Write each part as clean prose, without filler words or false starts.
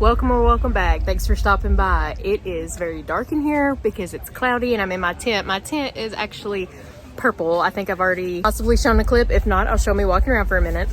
Welcome or welcome back. Thanks for stopping by. It is very dark in here because it's cloudy and I'm in my tent. My tent is actually purple. I think I've already possibly shown a clip. If not, I'll show me walking around for a minute.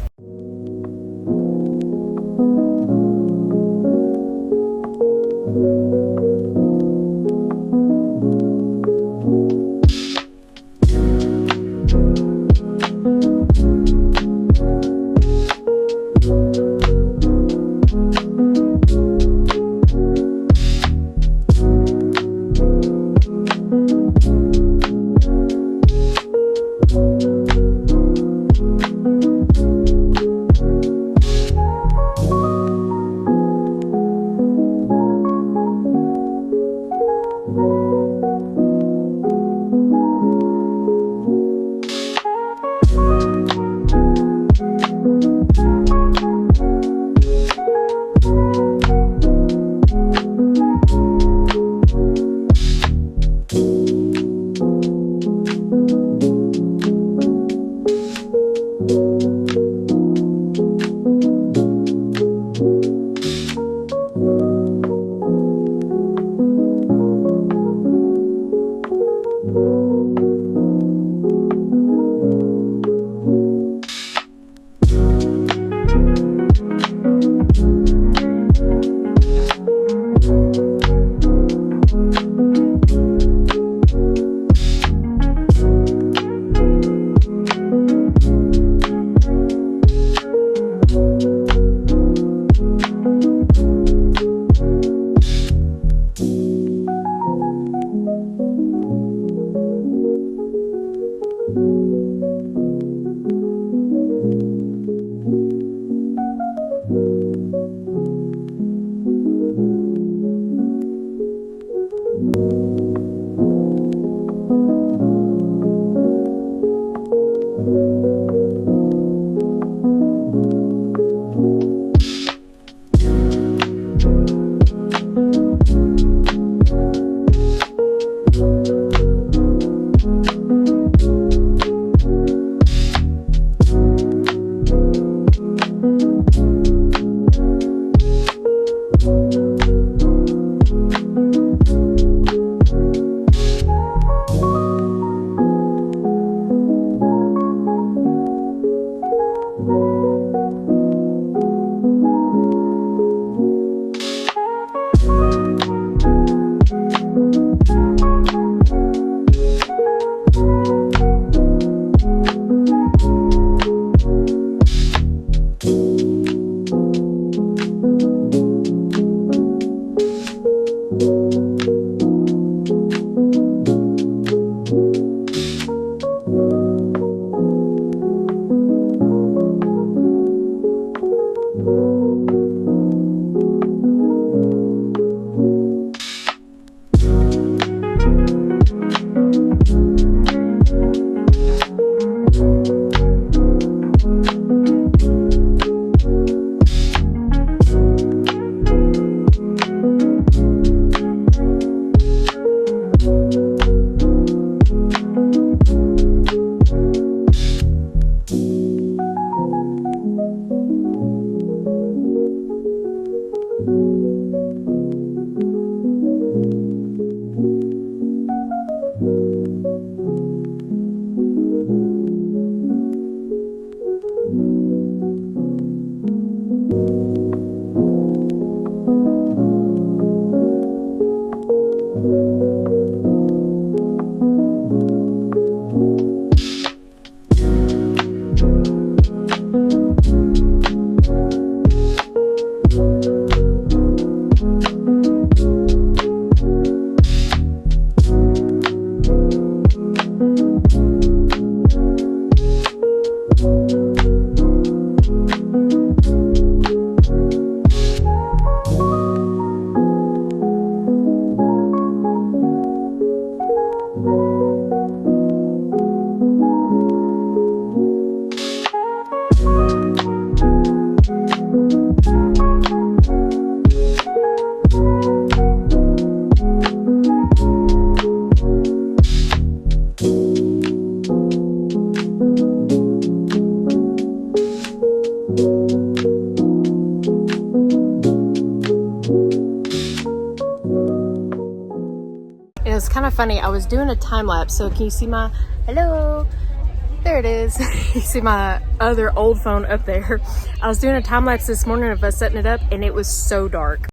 of funny. I was doing a time lapse, so can you see my, hello? There it is. You see my other old phone up there. I was doing a time lapse this morning of us setting it up, and it was so dark.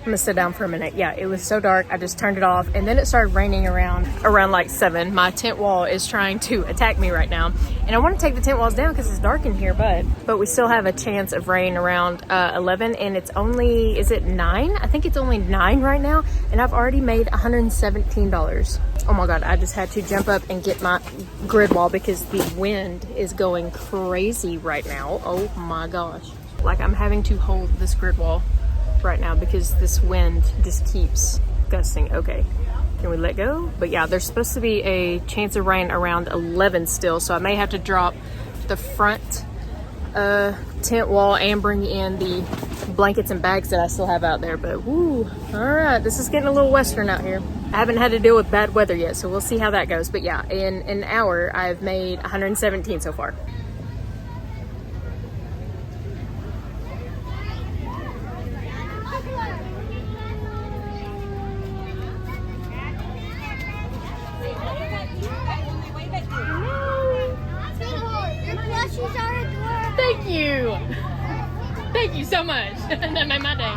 I'm gonna sit down for a minute. Yeah, it was so dark. I just turned it off, and then it started raining around like 7. My tent wall is trying to attack me right now, and I want to take the tent walls down because it's dark in here, but we still have a chance of rain around 11, and it's only, is it 9? I think it's only 9 right now, and I've already made $117. Oh my god, I just had to jump up and get my grid wall because the wind is going crazy right now. Oh my gosh. Like, I'm having to hold this grid wall right now because this wind just keeps gusting. Okay, can we let go? But yeah, there's supposed to be a chance of rain around 11 still, so I may have to drop the front tent wall and bring in the blankets and bags that I still have out there. But woo, all right, this is getting a little western out here. I haven't had to deal with bad weather yet, so we'll see how that goes. But yeah, in an hour I've made 117 so far. Thank you. Thank you so much. That made my day.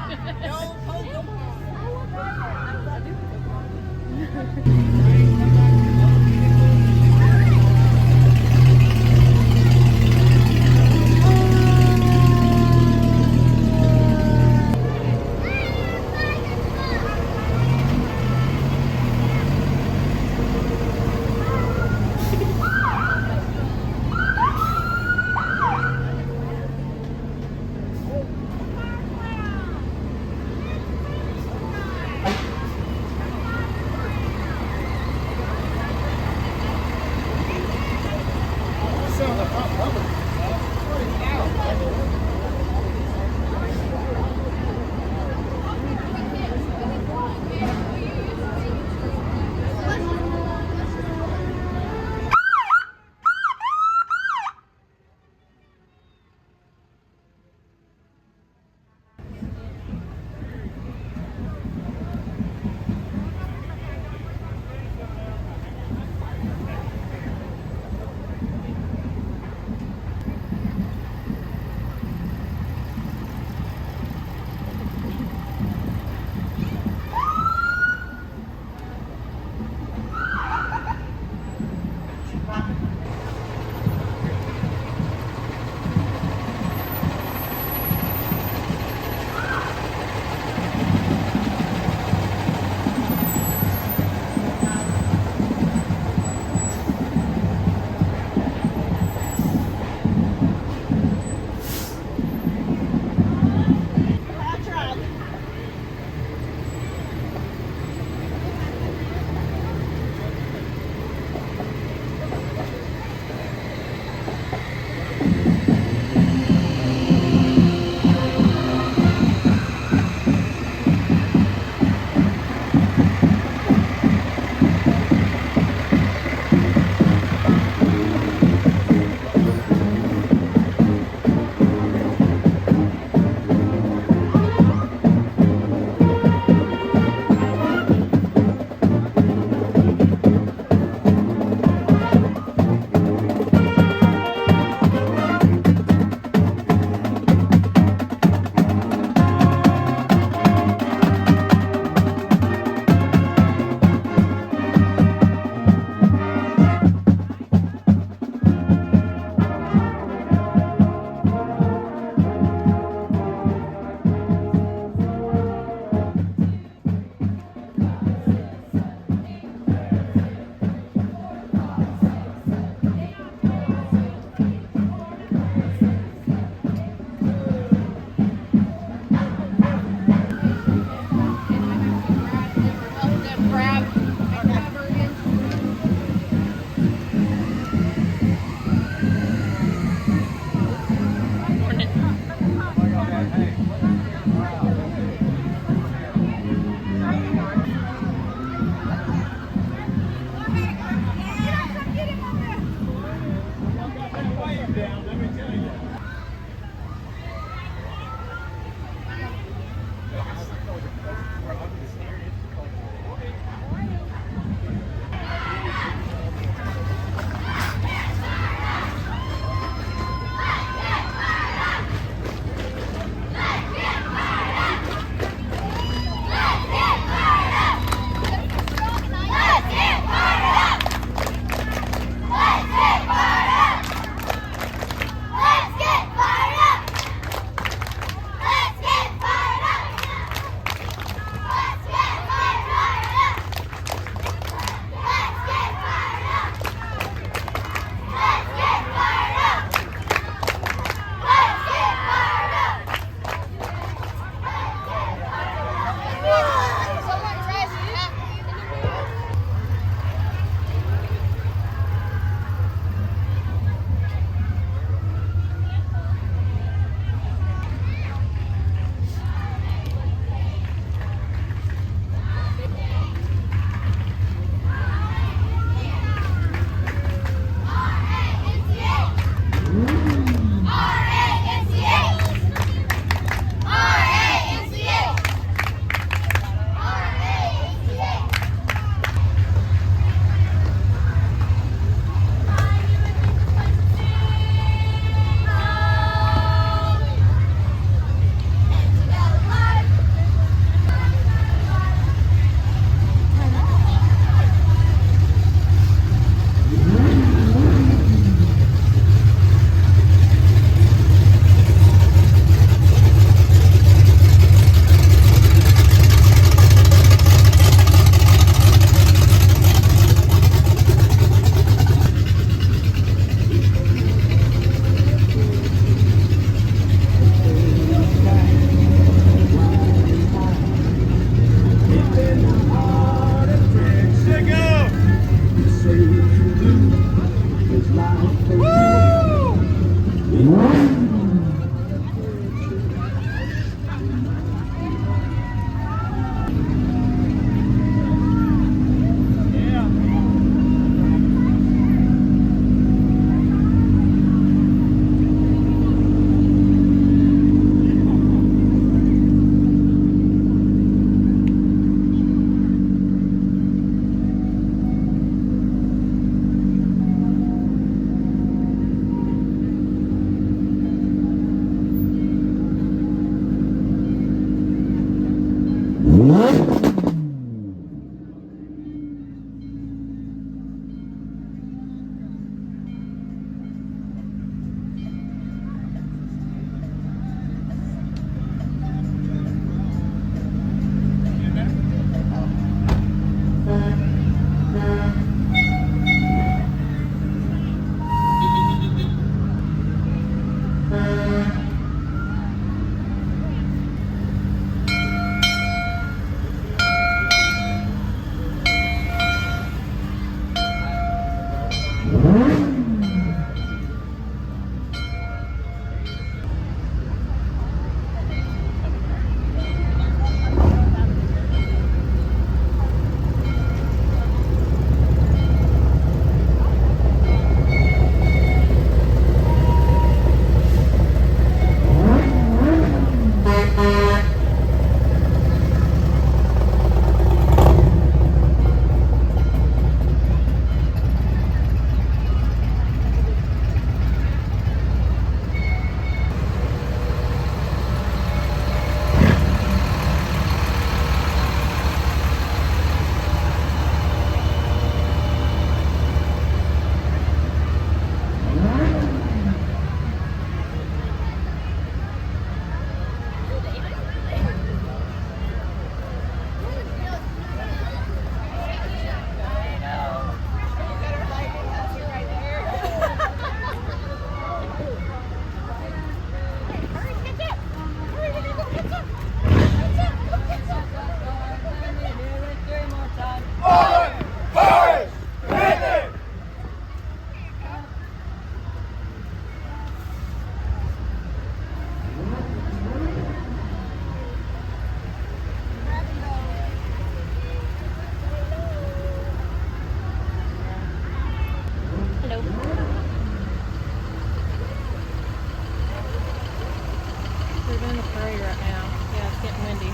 they're doing the parade right now. Yeah, it's getting windy.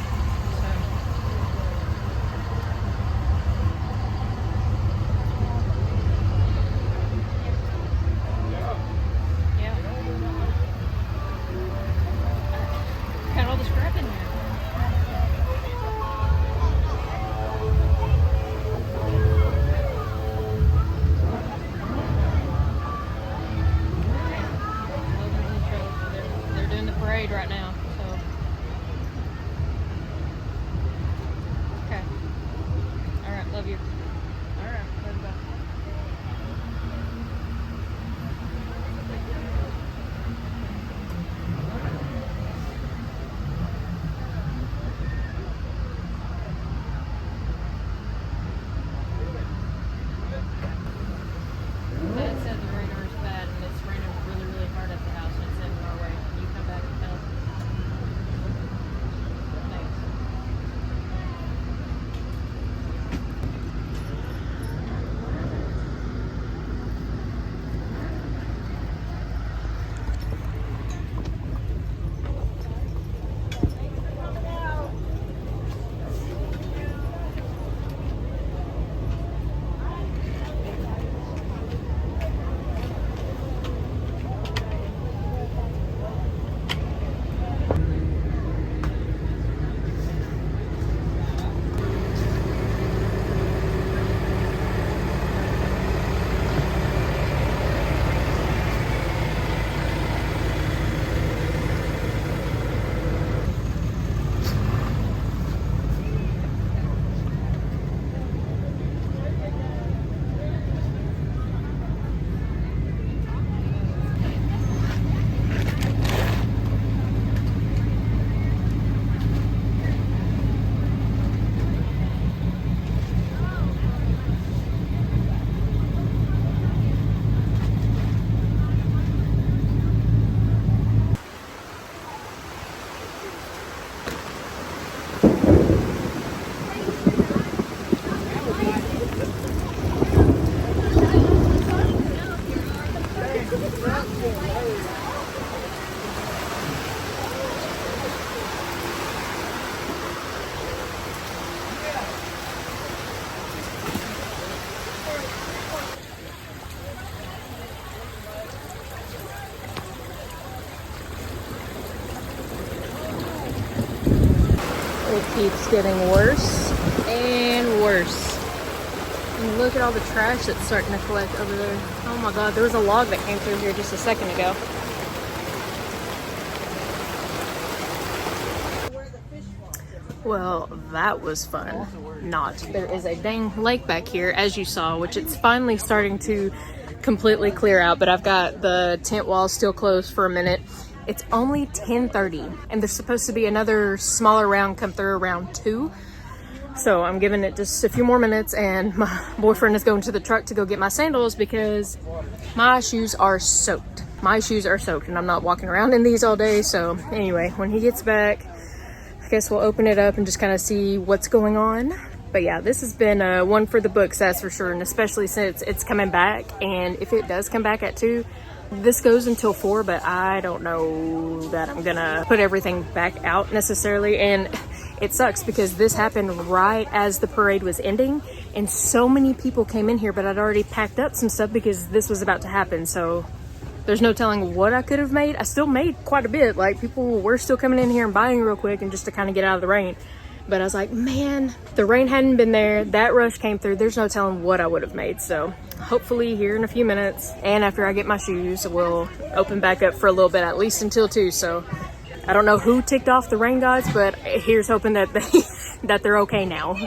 So. Yeah. Got all the scrap in there. They're doing the parade right now. So. Okay. All right. Love you. All right. Love you. Bye. Dad said the radar is bad and it's raining really, really hard at the house and it's heading our way. Can you come back and help? Thanks. It keeps getting worse and worse. And look at all the trash that's starting to collect over there. Oh my god, there was a log that came through here just a second ago. Well, that was fun. Not. There is a dang lake back here, as you saw, which it's finally starting to completely clear out, but I've got the tent walls still closed for a minute. It's only 10:30 and there's supposed to be another smaller round come through around 2. So I'm giving it just a few more minutes and my boyfriend is going to the truck to go get my sandals because my shoes are soaked. My shoes are soaked and I'm not walking around in these all day. So anyway, when he gets back, I guess we'll open it up and just kind of see what's going on. But yeah, this has been one for the books, that's for sure. And especially since it's coming back, and if it does come back at 2, this goes until 4, but I don't know that I'm gonna put everything back out necessarily. And it sucks because this happened right as the parade was ending and so many people came in here, but I'd already packed up some stuff because this was about to happen. So there's no telling what I could have made. I still made quite a bit. Like, people were still coming in here and buying real quick and just to kind of get out of the rain. But I was like, man, the rain hadn't been there. That rush came through. There's no telling what I would have made. So hopefully here in a few minutes and after I get my shoes, we'll open back up for a little bit, at least until 2. So I don't know who ticked off the rain gods, but here's hoping that that they're okay now.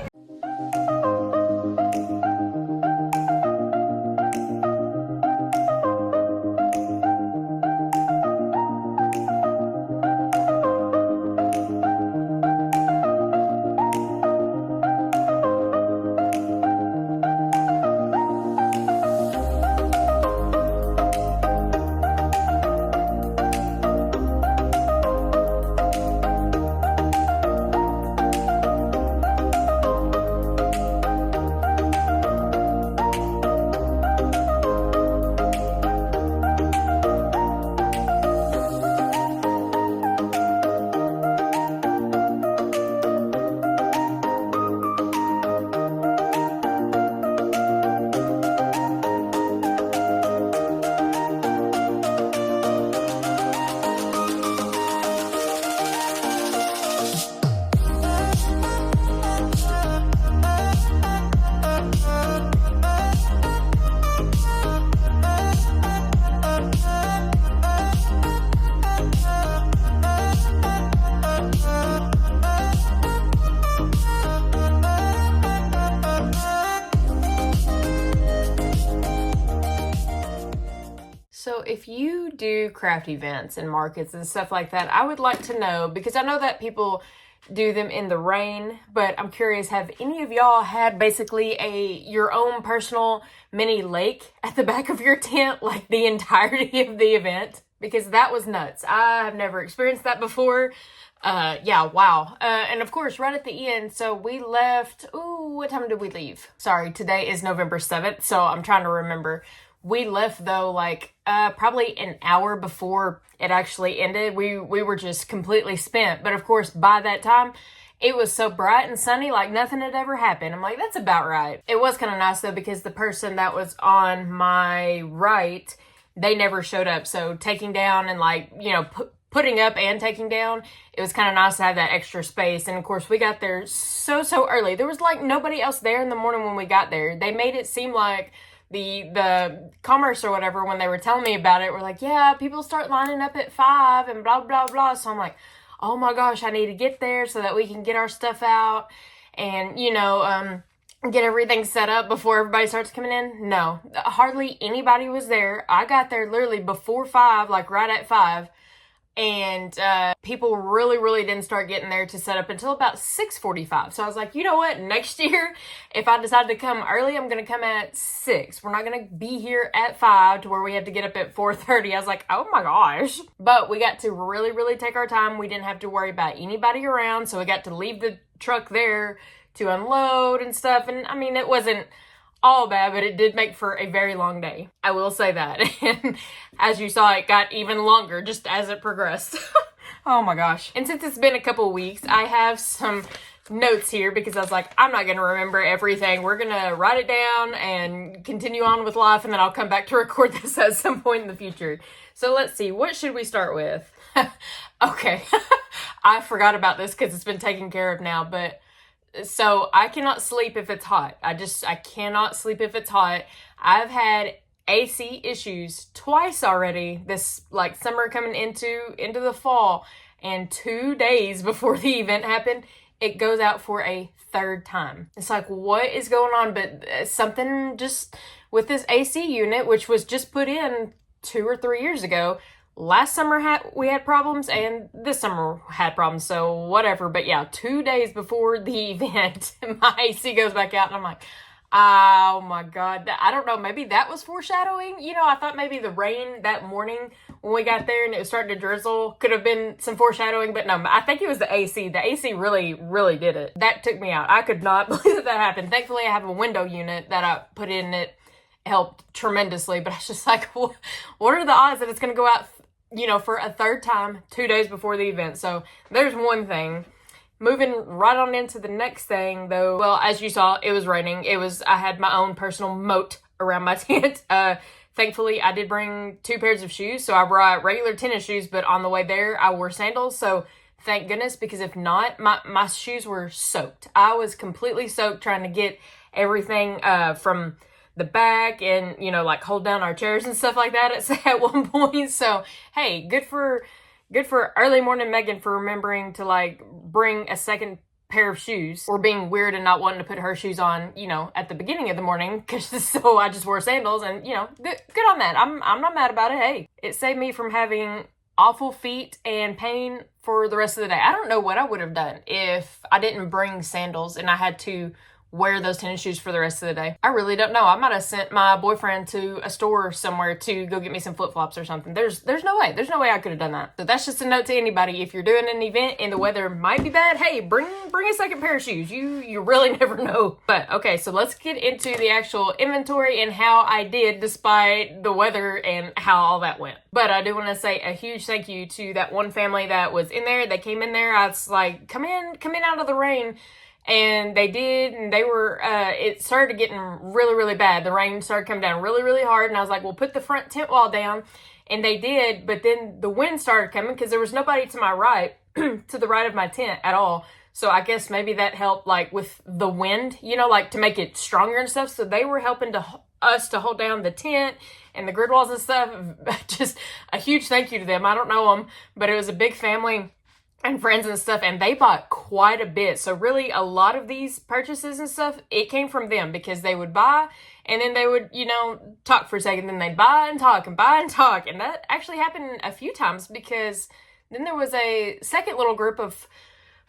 if you do craft events and markets and stuff like that, I would like to know, because I know that people do them in the rain, but I'm curious, have any of y'all had basically your own personal mini lake at the back of your tent, like the entirety of the event? Because that was nuts. I have never experienced that before. Yeah, wow. And of course, right at the end, so we left, what time did we leave? Sorry, today is November 7th, so I'm trying to remember. We left though, like, probably an hour before it actually ended. We were just completely spent. But of course, by that time, it was so bright and sunny, like nothing had ever happened. I'm like, that's about right. It was kind of nice though, because the person that was on my right, they never showed up. So taking down and like, you know, putting up and taking down, it was kind of nice to have that extra space. And of course, we got there so early. There was like nobody else there in the morning when we got there. They made it seem like the commerce or whatever, when they were telling me about it, were like, yeah, people start lining up at 5 and blah, blah, blah. So I'm like, oh my gosh, I need to get there so that we can get our stuff out and, you know, get everything set up before everybody starts coming in. No, hardly anybody was there. I got there literally before 5, like right at 5. And people really didn't start getting there to set up until about 6:45. So I was like, you know what? Next year, if I decide to come early, I'm going to come at 6. We're not going to be here at 5 to where we have to get up at 4:30. I was like, oh my gosh. But we got to really take our time. We didn't have to worry about anybody around. So we got to leave the truck there to unload and stuff. And I mean, it wasn't all bad, but it did make for a very long day. I will say that. And as you saw, it got even longer just as it progressed. Oh my gosh. And since it's been a couple weeks, I have some notes here because I was like, I'm not going to remember everything. We're going to write it down and continue on with life, and then I'll come back to record this at some point in the future. So let's see. What should we start with? Okay. I forgot about this because it's been taken care of now, but so I cannot sleep if it's hot. I cannot sleep if it's hot. I've had AC issues twice already this like summer coming into the fall, and 2 days before the event happened, it goes out for a third time. It's like, what is going on? But something just with this AC unit, which was just put in 2 or 3 years ago. Last summer we had problems, and this summer had problems, so whatever. But yeah, 2 days before the event, my AC goes back out, and I'm like, oh my God. I don't know, maybe that was foreshadowing. You know, I thought maybe the rain that morning when we got there and it was starting to drizzle could have been some foreshadowing, but no, I think it was the AC. The AC really did it. That took me out. I could not believe that happened. Thankfully, I have a window unit that I put in. It helped tremendously, but I was just like, what are the odds that it's going to go out, you know, for a third time 2 days before the event? So there's one thing. Moving right on into the next thing though, well, as you saw, it was raining. I had my own personal moat around my tent. Thankfully, I did bring 2 pairs of shoes. So I brought regular tennis shoes, but on the way there, I wore sandals. So thank goodness, because if not, my shoes were soaked. I was completely soaked trying to get everything from the back and, you know, like hold down our chairs and stuff like that at one point. So, hey, good for early morning Megan for remembering to like bring a second pair of shoes, or being weird and not wanting to put her shoes on, you know, at the beginning of the morning, because so I just wore sandals, and, you know, good on that. I'm not mad about it. Hey, it saved me from having awful feet and pain for the rest of the day. I don't know what I would have done if I didn't bring sandals and I had to wear those tennis shoes for the rest of the day. I really don't know. I might have sent my boyfriend to a store somewhere to go get me some flip-flops or something. There's no way. There's no way I could have done that. So that's just a note to anybody. If you're doing an event and the weather might be bad, hey, bring a second pair of shoes. You really never know. But okay, so let's get into the actual inventory and how I did despite the weather and how all that went. But I do want to say a huge thank you to that one family that was in there. They came in there. I was like, come in out of the rain. And they did, and they were, it started getting really bad. The rain started coming down really hard, and I was like, well, put the front tent wall down. And they did, but then the wind started coming because there was nobody to my right, to the right of my tent at all. So I guess maybe that helped, like, with the wind, you know, like, to make it stronger and stuff. So they were helping us to hold down the tent and the grid walls and stuff. Just a huge thank you to them. I don't know them, but it was a big family. and friends and stuff, and they bought quite a bit. So really, a lot of these purchases and stuff, it came from them, because they would buy and then they would, you know, talk for a second, then they'd buy and talk and buy and talk. And that actually happened a few times, because then there was a second little group of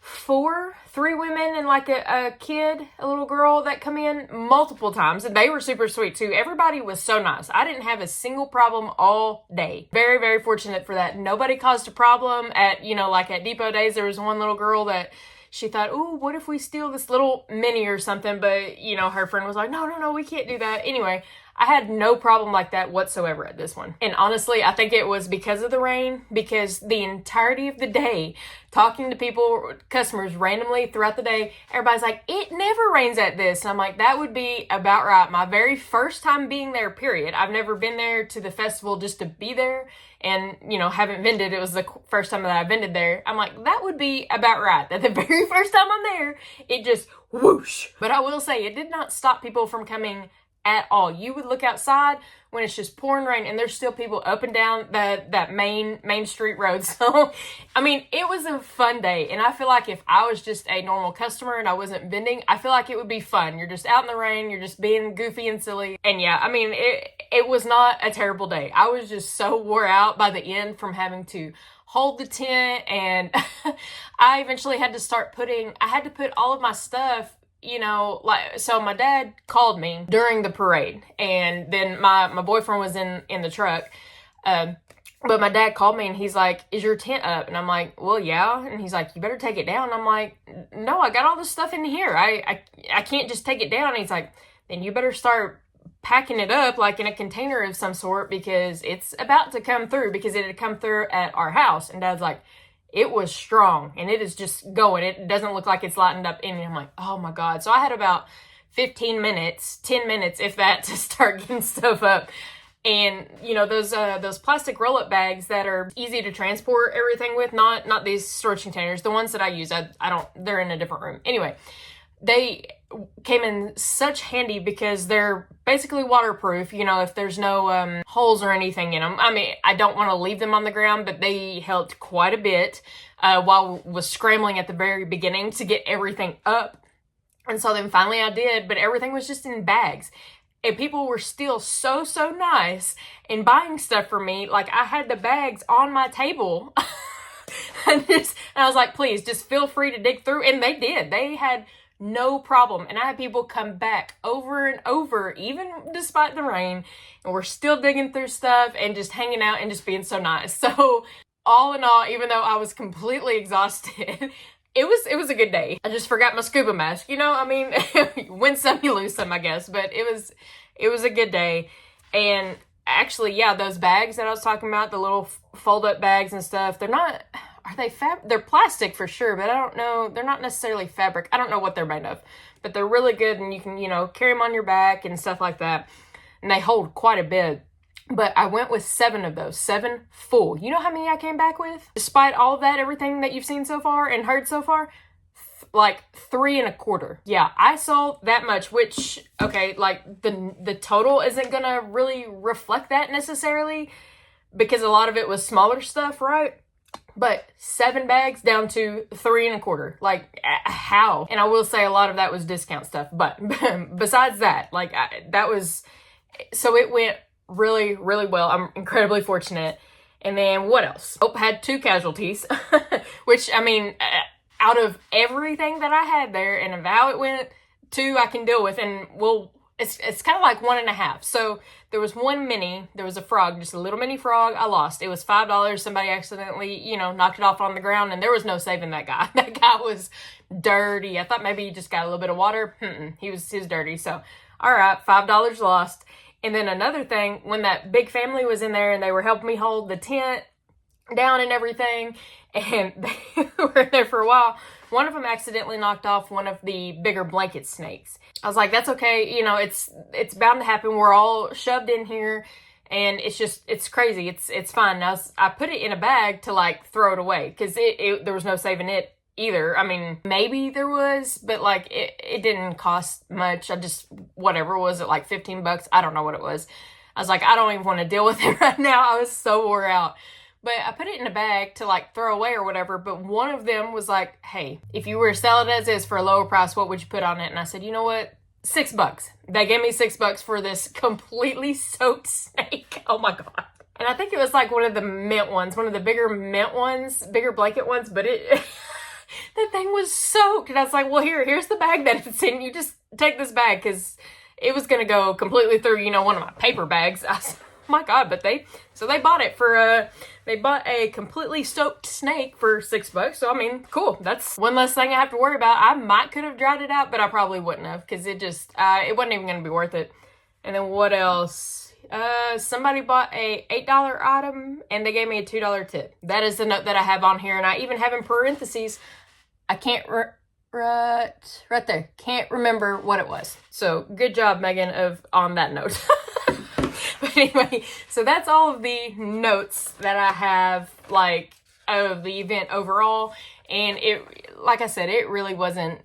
three women and like a kid, a little girl, that come in multiple times, and they were super sweet too. Everybody was so nice. I didn't have a single problem all day. Very, very fortunate for that. Nobody caused a problem at, you know, like at Depot Days, there was one little girl that she thought, oh, what if we steal this little mini or something? But, you know, her friend was like, no, we can't do that. Anyway, I had no problem like that whatsoever at this one. And honestly, I think it was because of the rain, because the entirety of the day, talking to people, customers randomly throughout the day, everybody's like, it never rains at this. And I'm like, that would be about right. My very first time being there, period. I've never been there to the festival just to be there and, you know, haven't vended. It was the first time that I vended there. I'm like, that would be about right. That the very first time I'm there, it just whoosh. But I will say, it did not stop people from coming at all. You would look outside when it's just pouring rain, and there's still people up and down that main street road. So, I mean, it was a fun day, and I feel like if I was just a normal customer and I wasn't vending, I feel like it would be fun. You're just out in the rain, you're just being goofy and silly, and yeah, I mean, it was not a terrible day. I was just so wore out by the end from having to hold the tent, and I eventually had to put all of my stuff, you know, like, so my dad called me during the parade, and then my boyfriend was in the truck, but my dad called me and he's like, is your tent up? And I'm like, well, yeah. And he's like, you better take it down. I'm like, no, I got all this stuff in here. I can't just take it down. And he's like, then you better start packing it up like in a container of some sort, because it's about to come through, because it had come through at our house. And Dad's like, it was strong, and it is just going. It doesn't look like it's lightened up in me. I'm like, oh my God. So I had about 10 minutes, if that, to start getting stuff up. And, you know, those plastic roll-up bags that are easy to transport everything with, not these storage containers, the ones that I use, they're in a different room. Anyway, they came in such handy because they're basically waterproof, you know, if there's no holes or anything in them. I mean, I don't want to leave them on the ground, but they helped quite a bit while I was scrambling at the very beginning to get everything up. And so then finally I did, but everything was just in bags. And people were still so nice in buying stuff for me. Like, I had the bags on my table. and I was like, please, just feel free to dig through. And they did. They had no problem. And I had people come back over and over, even despite the rain, and we're still digging through stuff and just hanging out and just being so nice. So all in all, even though I was completely exhausted, it was a good day. I just forgot my scuba mask, you know. I mean, you win some, you lose some, I guess. But it was a good day. And actually, yeah, those bags that I was talking about, the little fold-up bags and stuff, they're plastic for sure, but I don't know, they're not necessarily fabric. I don't know what they're made of, but they're really good, and you can, you know, carry them on your back and stuff like that, and they hold quite a bit. But I went with 7 of those, 7 full. You know how many I came back with? Despite all of that, everything that you've seen so far and heard so far, like 3 1/4. Yeah, I sold that much, which, okay, like the total isn't gonna really reflect that necessarily, because a lot of it was smaller stuff, right? But 7 bags down to 3 1/4. Like, how? And I will say a lot of that was discount stuff. But besides that, like, so it went really, really well. I'm incredibly fortunate. And then what else? Oh, had 2 casualties, which, I mean, out of everything that I had there and of how it went, 2 I can deal with. And it's kind of like 1.5. So there was one there was a frog, just a little mini frog I lost. It was $5. Somebody accidentally, you know, knocked it off on the ground, and there was no saving that guy. That guy was dirty. I thought maybe he just got a little bit of water. He was dirty. So, all right, $5 lost. And then another thing, when that big family was in there and they were helping me hold the tent down and everything, and they were there for a while, one of them accidentally knocked off one of the bigger blanket snakes. I was like, that's okay. You know, it's bound to happen. We're all shoved in here, and it's crazy. It's fine. Now, I put it in a bag to, like, throw it away, because there was no saving it either. I mean, maybe there was, but, like, it didn't cost much. Whatever, was it like $15? I don't know what it was. I was like, I don't even want to deal with it right now. I was so wore out. But I put it in a bag to like throw away or whatever. But one of them was like, hey, if you were to sell it as is for a lower price, what would you put on it? And I said, you know what? $6. They gave me $6 for this completely soaked snake. Oh my God. And I think it was like one of the mint ones, one of the bigger mint ones, bigger blanket ones, but it, that thing was soaked. And I was like, well, here's the bag that it's in. You just take this bag, because it was going to go completely through, you know, one of my paper bags. I was, oh my God, but they bought it for, they bought a completely soaked snake for $6. So, I mean, cool. That's one less thing I have to worry about. I could have dried it out, but I probably wouldn't have, because it just, it wasn't even going to be worth it. And then what else? Somebody bought a $8 item and they gave me a $2 tip. That is the note that I have on here. And I even have in parentheses, I can't, right there, can't remember what it was. So good job, Megan, on that note. But anyway, so that's all of the notes that I have, like, of the event overall. And it, like I said, it really wasn't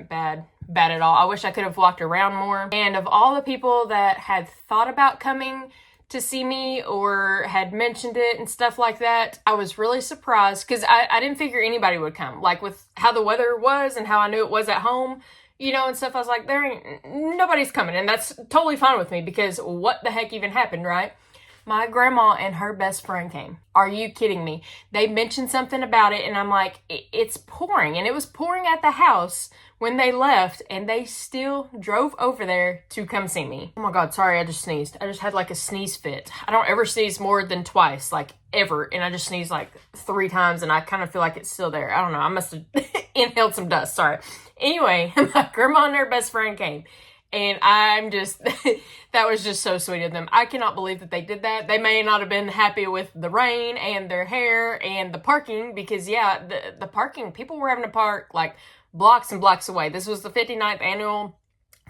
bad at all. I wish I could have walked around more. And of all the people that had thought about coming to see me or had mentioned it and stuff like that, I was really surprised, because I didn't figure anybody would come. Like, with how the weather was and how I knew it was at home, you know, and stuff, I was like, nobody's coming. And that's totally fine with me, because what the heck even happened, right? My grandma and her best friend came. Are you kidding me? They mentioned something about it, and I'm like, it's pouring. And it was pouring at the house when they left, and they still drove over there to come see me. Oh my God, sorry, I just sneezed. I just had like a sneeze fit. I don't ever sneeze more than twice, like ever. And I just sneezed like 3 times, and I kind of feel like it's still there. I don't know. I must have inhaled some dust. Sorry. Anyway, my grandma and her best friend came. And I'm just, that was just so sweet of them. I cannot believe that they did that. They may not have been happy with the rain and their hair and the parking, because yeah, the parking, people were having to park like blocks and blocks away. This was the 59th annual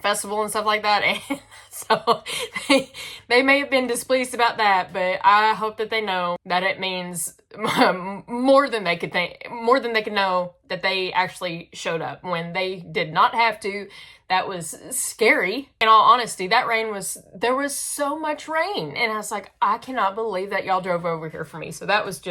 festival and stuff like that. And so they may have been displeased about that, but I hope that they know that it means more than they could think, more than they could know, that they actually showed up when they did not have to. That was scary. In all honesty, there was so much rain. And I was like, I cannot believe that y'all drove over here for me. So that was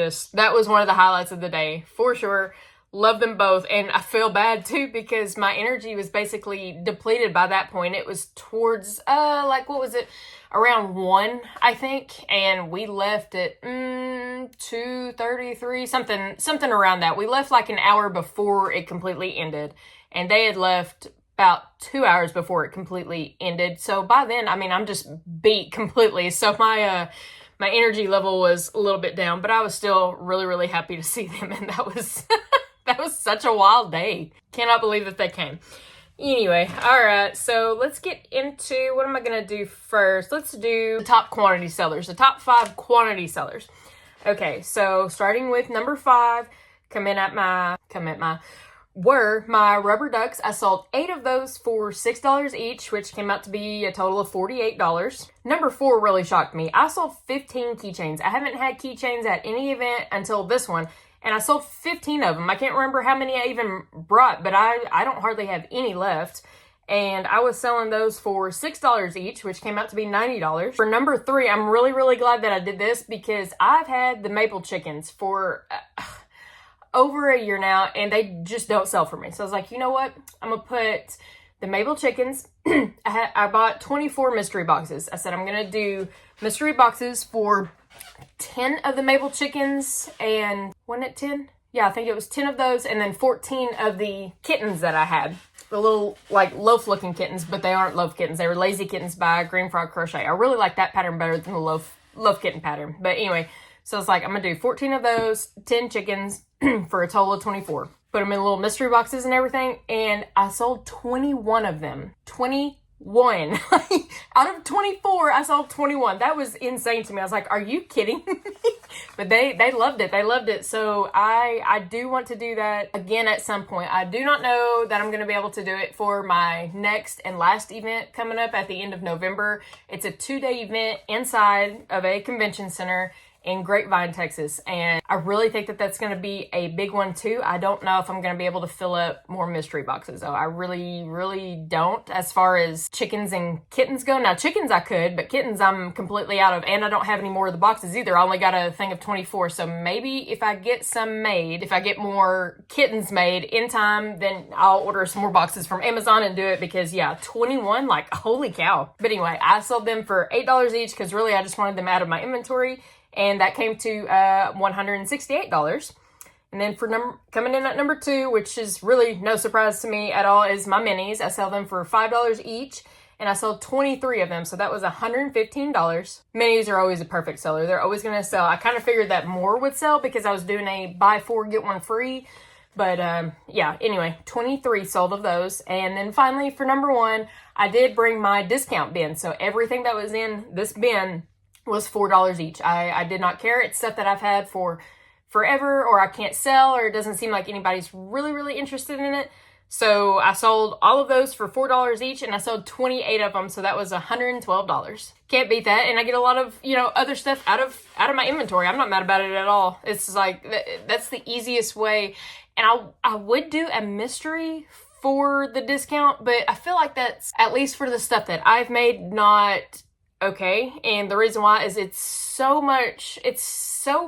one of the highlights of the day for sure. Love them both. And I feel bad too, because my energy was basically depleted by that point. It was towards, like, what was it? Around 1, I think. And we left at 2:33, something around that. We left like an hour before it completely ended. And they had left about 2 hours before it completely ended. So by then, I mean, I'm just beat completely. So my energy level was a little bit down, but I was still really, really happy to see them. And that was, that was such a wild day. Cannot believe that they came. Anyway, all right, so let's get into, what am I going to do first? Let's do the top quantity sellers, the top 5 quantity sellers. Okay, so starting with number 5, were my rubber ducks. I sold 8 of those for $6 each, which came out to be a total of $48. Number 4 really shocked me. I sold 15 keychains. I haven't had keychains at any event until this one, and I sold 15 of them. I can't remember how many I even brought, but I don't hardly have any left. And I was selling those for $6 each, which came out to be $90. For number 3, I'm really, really glad that I did this, because I've had the maple chickens for over a year now, and they just don't sell for me. So I was like, you know what? I'm going to put the maple chickens. I bought 24 mystery boxes. I said, I'm going to do mystery boxes for 10 of the maple chickens, and wasn't it 10? Yeah, I think it was 10 of those, and then 14 of the kittens that I had. The little, like, loaf-looking kittens, but they aren't loaf kittens. They were lazy kittens by Green Frog Crochet. I really like that pattern better than the loaf kitten pattern. But anyway, so it's like, I'm going to do 14 of those, 10 chickens, for a total of 24. Put them in little mystery boxes and everything, and I sold 21 of them. 21. Out of 24, I sold 21. That was insane to me. I was like, are you kidding me? But they loved it. They loved it. So I do want to do that again at some point. I do not know that I'm going to be able to do it for my next and last event coming up at the end of November. It's a 2-day event inside of a convention center. in Grapevine, Texas. And I really think that that's going to be a big one too. I don't know if I'm going to be able to fill up more mystery boxes though. I really don't, as far as chickens and kittens go. Now chickens I could, but kittens I'm completely out of, and I don't have any more of the boxes either. I only got a thing of 24. So maybe if I get some made, if I get more kittens made in time, then I'll order some more boxes from Amazon and do it, because yeah, 21, like holy cow. But anyway, I sold them for $8 each because really I just wanted them out of my inventory, and that came to $168. And then for coming in at number 2, which is really no surprise to me at all, is my minis. I sell them for $5 each, and I sold 23 of them, so that was $115. Minis are always a perfect seller. They're always going to sell. I kind of figured that more would sell because I was doing a buy 4 get 1 free. But yeah, anyway, 23 sold of those. And then finally for number 1, I did bring my discount bin. So everything that was in this bin was $4 each. I did not care. It's stuff that I've had for forever, or I can't sell, or it doesn't seem like anybody's really interested in it. So I sold all of those for $4 each, and I sold 28 of them. So that was $112. Can't beat that. And I get a lot of, other stuff out of my inventory. I'm not mad about it at all. It's like, that's the easiest way. And I would do a mystery for the discount, but I feel like that's, at least for the stuff that I've made, not okay. And the reason why is it's so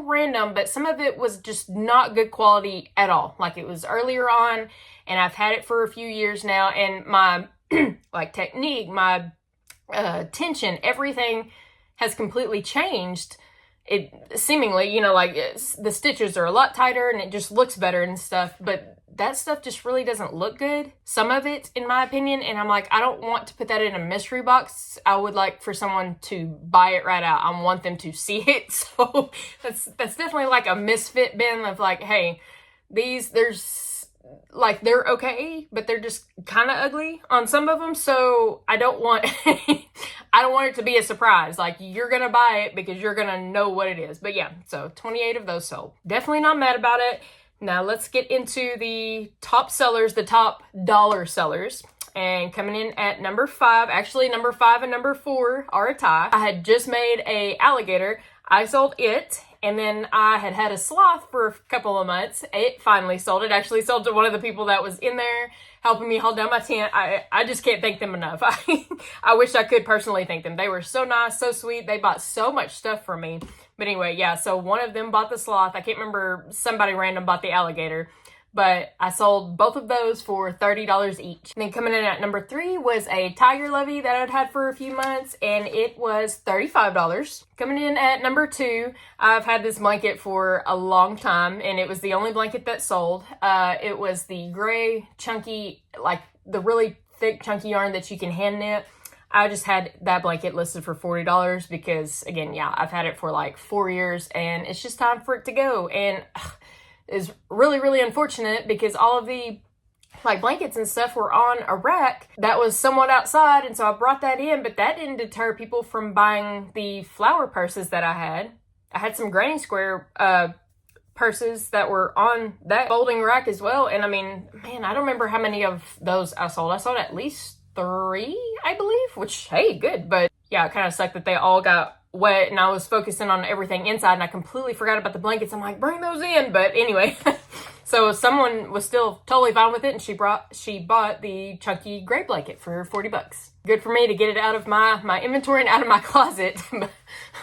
random, but some of it was just not good quality at all. Like it was earlier on, and I've had it for a few years now, and my like technique, my tension, everything has completely changed. It seemingly, the stitches are a lot tighter and it just looks better and stuff, but that stuff just really doesn't look good. Some of it, in my opinion, and I'm like, I don't want to put that in a mystery box. I would like for someone to buy it right out. I want them to see it. So that's definitely like a misfit bin of like, hey, they're okay, but they're just kind of ugly on some of them. So I don't want it to be a surprise. Like you're going to buy it because you're going to know what it is. But yeah, so 28 of those sold. Definitely not mad about it. Now let's get into the top sellers, the top dollar sellers. And coming in at number 5, actually number 5 and number 4 are a tie. I had just made a alligator. I sold it. And then I had a sloth for a couple of months. It finally sold. It actually sold to one of the people that was in there helping me hold down my tent. I just can't thank them enough. I wish I could personally thank them. They were so nice, so sweet. They bought so much stuff from me. But anyway, yeah, so one of them bought the sloth. I can't remember, somebody random bought the alligator. But I sold both of those for $30 each. And then coming in at number 3 was a tiger lovey that I'd had for a few months, and it was $35. Coming in at number 2, I've had this blanket for a long time, and it was the only blanket that sold. It was the gray, chunky, like the really thick, chunky yarn that you can hand knit. I just had that blanket listed for $40 because, again, yeah, I've had it for like 4 years, and it's just time for it to go. And is really unfortunate because all of the like blankets and stuff were on a rack that was somewhat outside, and so I brought that in, but that didn't deter people from buying the flower purses that I had. I had some granny square purses that were on that folding rack as well, and I mean, man, I don't remember how many of those I sold. I sold at least 3, I believe, which, hey, good, but yeah, it kind of sucked that they all got wet and I was focusing on everything inside and I completely forgot about the blankets. I'm like, bring those in. But anyway, so someone was still totally fine with it, and she bought the chunky gray blanket for $40. Good for me to get it out of my inventory and out of my closet,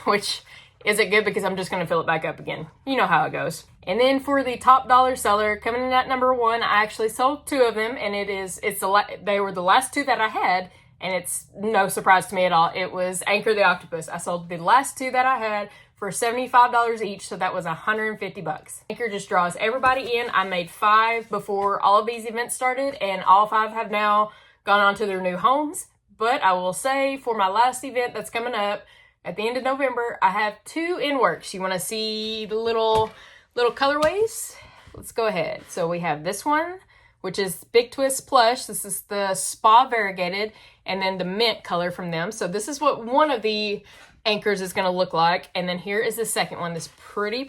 which isn't good because I'm just going to fill it back up again. You know how it goes. And then for the top dollar seller, coming in at number 1, I actually sold 2 of them, and they were the last 2 that I had. And it's no surprise to me at all. It was Anchor the Octopus. I sold the last 2 that I had for $75 each, so that was $150. Anchor just draws everybody in. I made 5 before all of these events started, and all 5 have now gone on to their new homes. But I will say, for my last event that's coming up at the end of November, I have 2 in works. You want to see the little colorways? Let's go ahead. So we have this one, which is Big Twist Plush. This is the Spa Variegated, and then the mint color from them. So this is what one of the anchors is going to look like. And then here is the second one, this pretty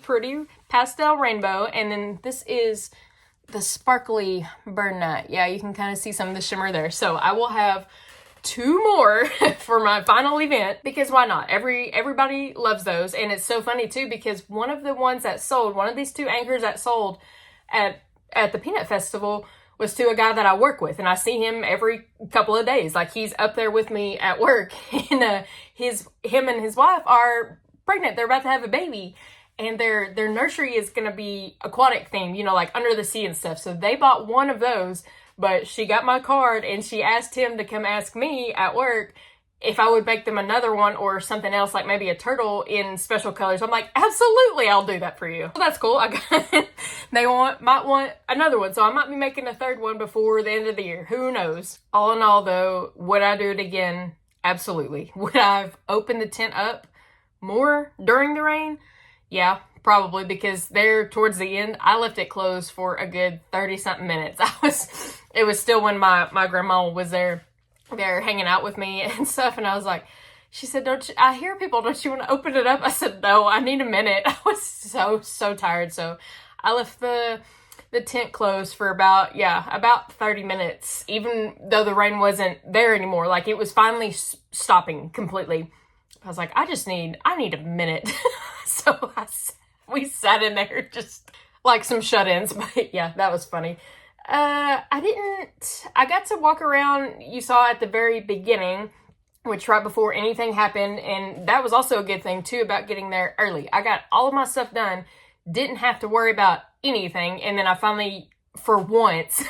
pastel rainbow. And then this is the sparkly burn nut. Yeah, you can kind of see some of the shimmer there. So I will have 2 more for my final event, because why not? Everybody loves those. And it's so funny too, because one of the ones that sold, one of these 2 anchors that sold at the Peanut Festival was to a guy that I work with, and I see him every couple of days. Like, he's up there with me at work, and him and his wife are pregnant. They're about to have a baby, and their nursery is going to be aquatic themed, you know, like under the sea and stuff. So they bought one of those, but she got my card and she asked him to come ask me at work if I would make them another one or something else, like maybe a turtle in special colors. I'm like, absolutely, I'll do that for you. Well, that's cool. They might want another one, so I might be making a 3rd one before the end of the year. Who knows? All in all, though, would I do it again? Absolutely. Would I have opened the tent up more during the rain? Yeah, probably, because there towards the end, I left it closed for a good 30-something minutes. It was still when my grandma was there hanging out with me and stuff, and I was like, she said, I hear people, don't you want to open it up? I said, no, I need a minute. I was so tired, so I left the tent closed for about 30 minutes, even though the rain wasn't there anymore. Like, it was finally stopping completely. I was like, I need a minute. So we sat in there just like some shut-ins, but yeah, that was funny. I got to walk around, you saw at the very beginning, which right before anything happened, and that was also a good thing too about getting there early. I got all of my stuff done, didn't have to worry about anything, and then I finally, for once,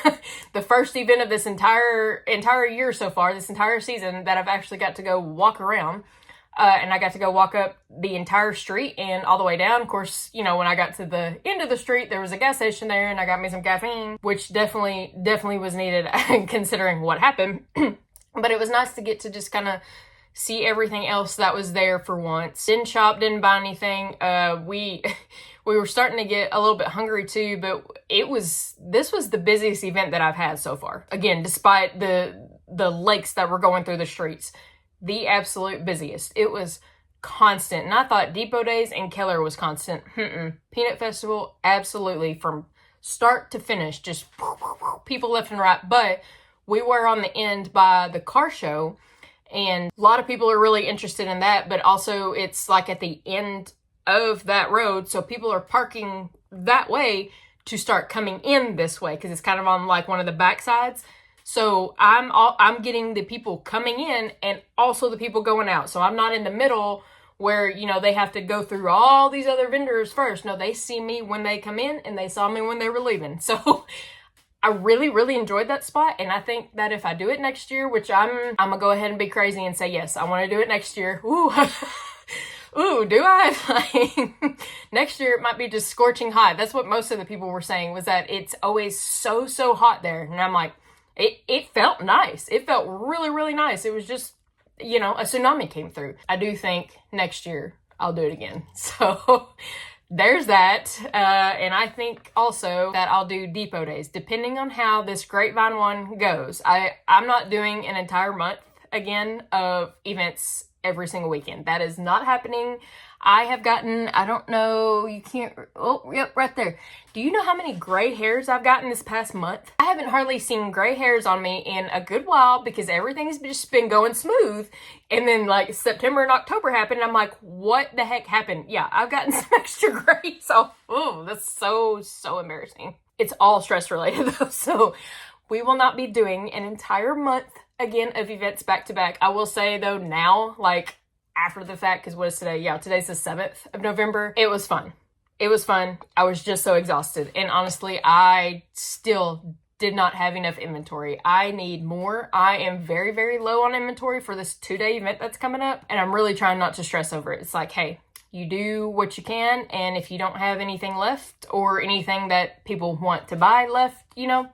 the first event of this entire year so far, this entire season, that I've actually got to go walk around. And I got to go walk up the entire street and all the way down. Of course, you know, when I got to the end of the street, there was a gas station there, and I got me some caffeine, which definitely was needed considering what happened. But it was nice to get to just kind of see everything else that was there for once. Didn't shop, didn't buy anything. We were starting to get a little bit hungry too, but this was the busiest event that I've had so far. Again, despite the lakes that were going through the streets. The absolute busiest. It was constant. And I thought Depot Days and Keller was constant. Peanut Festival, absolutely. From start to finish, just people left and right. But we were on the end by the car show, and a lot of people are really interested in that. But also, it's like at the end of that road, so people are parking that way to start coming in this way, because it's kind of on like one of the back sides. So I'm getting the people coming in and also the people going out. So I'm not in the middle where, you know, they have to go through all these other vendors first. No, they see me when they come in, and they saw me when they were leaving. So I really, really enjoyed that spot. And I think that if I do it next year, which I'm gonna go ahead and be crazy and say, yes, I want to do it next year. Ooh, ooh, do I? Next year it might be just scorching hot. That's what most of the people were saying, was that it's always so hot there. And I'm like, it felt nice. It felt really, really nice. It was just, you know, a tsunami came through. I do think next year I'll do it again. So there's that. And I think also that I'll do Depot Days, depending on how this Grapevine one goes. I'm not doing an entire month again of events every single weekend. That is not happening. I have gotten, I don't know, you can't, oh, yep, right there. Do you know how many gray hairs I've gotten this past month? I haven't hardly seen gray hairs on me in a good while, because everything's just been going smooth. And then like September and October happened, and I'm like, what the heck happened? Yeah, I've gotten some extra gray. So, oh, that's so embarrassing. It's all stress related though. So we will not be doing an entire month again of events back to back. I will say though, now, like, after the fact, because what is today? Yeah, today's the 7th of November. It was fun. It was fun. I was just so exhausted. And honestly, I still did not have enough inventory. I need more. I am very, very low on inventory for this 2-day event that's coming up. And I'm really trying not to stress over it. It's like, hey, you do what you can. And if you don't have anything left or anything that people want to buy left, you know,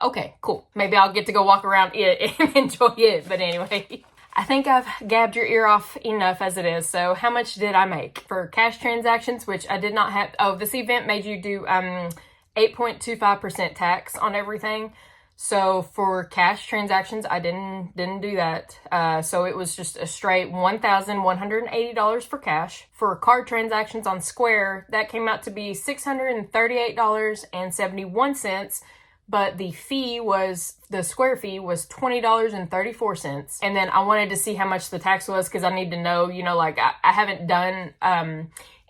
okay, cool. Maybe I'll get to go walk around it and enjoy it. But anyway, I think I've gabbed your ear off enough as it is. So how much did I make? For cash transactions, which I did not have. Oh, this event made you do 8.25% tax on everything. So for cash transactions, I didn't do that. So it was just a straight $1,180 for cash. For card transactions on Square, that came out to be $638.71. but the square fee was $20.34. And then I wanted to see how much the tax was, because I need to know, you know, like I haven't done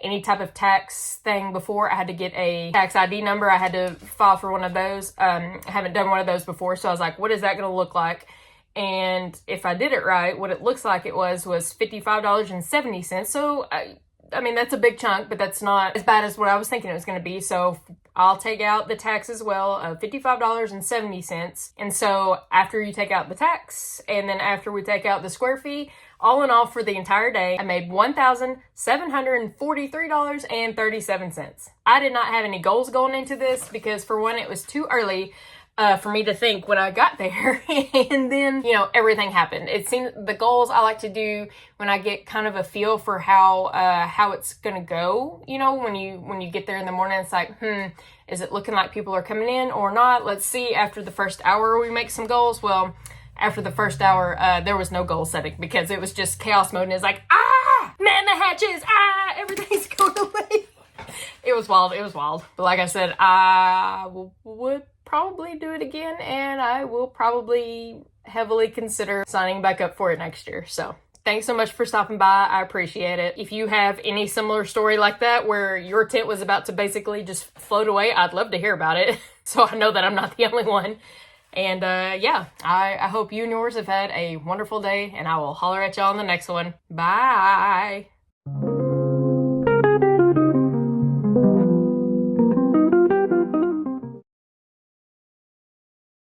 any type of tax thing before. I had to get a tax ID number. I had to file for one of those. I haven't done one of those before. So I was like, what is that going to look like? And if I did it right, what it looks like it was $55.70. So I mean, that's a big chunk, but that's not as bad as what I was thinking it was going to be. So I'll take out the tax as well of $55.70. And so after you take out the tax, and then after we take out the square fee, all in all for the entire day, I made $1,743.37. I did not have any goals going into this because, for one, it was too early for me to think when I got there. And then, you know, everything happened. It seems the goals I like to do when I get kind of a feel for how it's gonna go. You know, when you get there in the morning, it's like, is it looking like people are coming in or not? Let's see. After the first hour, we make some goals. Well, after the first hour, there was no goal setting because it was just chaos mode, and it's like, man the hatches, everything's going away. It was wild. It was wild. But like I said, I would probably do it again, and I will probably heavily consider signing back up for it next year. So thanks so much for stopping by. I appreciate it. If you have any similar story like that where your tent was about to basically just float away, I'd love to hear about it. So I know that I'm not the only one. And yeah, I hope you and yours have had a wonderful day, and I will holler at y'all on the next one. Bye.